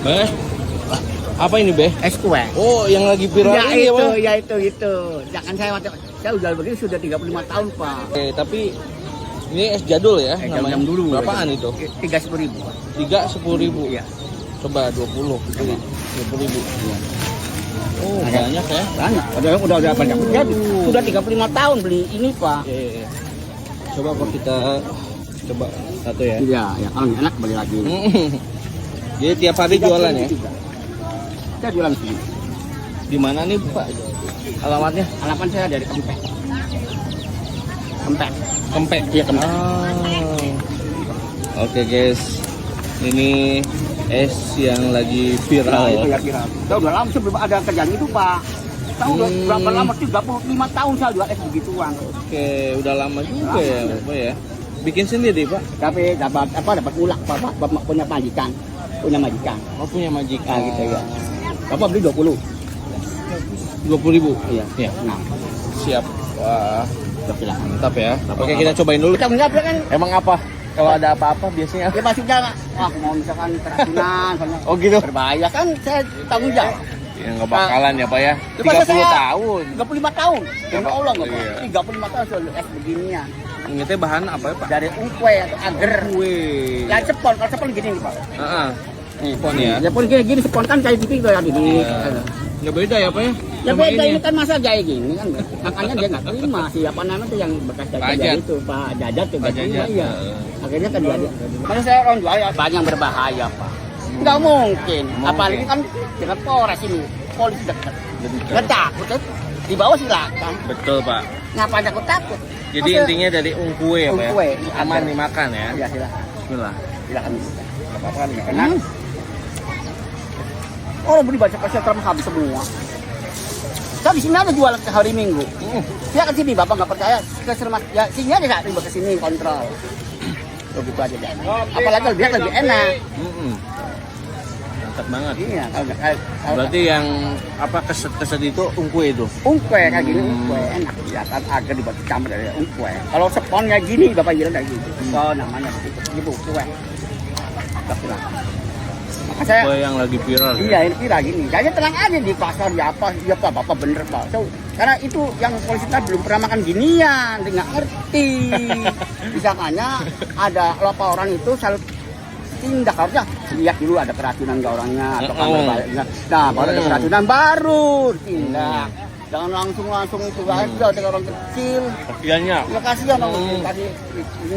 Beh, apa ini Beh? Es kue. Oh, yang lagi viral Ya ini itu, Bang? ya itu. Jangan saya udah begini sudah 35 tahun, Pak. Oke, tapi ini es jadul ya namanya. Jam dulu. Berapaan itu? 30.000. 10.000. Iya. Coba 20. 20.000. Iya. Oh, banyak ya. Banyak. Udah banyak. Jadi sudah 35 tahun beli ini, Pak. Iya. Coba Pak kita coba satu ya. Iya, ya. Kalau enak beli lagi. Jadi tiap hari jualan ya? Saya jualan sini. Di mana nih Pak? Alamatnya? Alapan saya dari Kempek. Kempek. Iya, Kempek. Oke guys, ini es yang lagi viral. Itu ya viral. Saya udah lama sebelum ada kerjaan itu, Pak. Saya udah berapa lama? 35 tahun saya jual es begituan. Oke, udah lama juga ya Bapak ya. Bikin sendiri Pak? Tapi dapat ulak, Pak. Punya majikan. Oh punya majikan. Nah, gitu ya. Bapak beli 20. 20.000. Iya. Ya. Nah, Siap. Wah, silakan. mantap ya. Oke, kita cobain dulu. Kita enggak kan? Emang apa? Kalau ada apa-apa biasanya? Ya pasti jangan. Wah, mau misalkan keracunan, soalnya Oh gitu. berbahaya kan saya tanggung jawab. Ya nggak bakalan ya Pak ya. Itu masa 30 saya tahun. 35 tahun. Demi Allah enggak, Pak. Iya. 35 tahun soal es beginian. Ini teh bahan apa ya Pak? Dari ungkwe atau agar. Wih. Ya cepon, kalau cepon gini nih, Pak. Heeh. Pon ya. Ya pun gini cepon kan kayak gitu ya gini. Nggak beda ya Pak ya? Ya Sama beda ini kan masa kayak gini kan. Makanya dia nggak terima. Siapa namanya tuh yang bekas Jajat. jajan itu, Pak Jajat tuh Pak nggak terima Jajat. ya. Akhirnya kan dia. Karena saya orang jual ya banyak yang berbahaya, Pak. Nggak mungkin. Apalagi kan dengan Polres ini, polisi dekat. Nggak takut kan? Di bawah silakan. Betul Pak. Ngapain takut? Jadi intinya dari ungkue ya Pak ya? Ungkwe. Aman dimakan ya? Ya silakan. Bismillah. Silakan. Nggak apa-apa kan nggak enak. Orang beli baca-baca terus habis semua. Saya di sini ada jualan ke hari Minggu. Dia ke sini, Bapak nggak percaya. Ke Sermas, ya sini aja nggak terima ke sini kontrol. Begitu aja deh. Apalagi lebih enak. Mantap banget. Iya, kalau Berarti yang apa keset-keset itu ungkue itu? ungkwe kayak gini ungkwe enak. Ya kan agak dibuat campur dari ungkwe. Kalau sepon kayak gini, Bapak bilang kayak gitu. Oh namanya begitu. Gitu ungkwe. Tapi lah. Maka saya Ungkue yang lagi viral. iya ini kira gini. Jadi tenang aja di pasar ya apa, ya Pak, Bapak bener Pak. So, karena itu yang polisi kita belum pernah makan ginian, dia nggak ngerti. Misalnya ada laporan itu selalu tindak harusnya lihat dulu ada keracunan nggak orangnya atau kan berbahaya. Nah baru ada keracunan baru tindak. Jangan langsung itu aja dengan orang kecil. Kasiannya. Ya kasihan orang kasih ini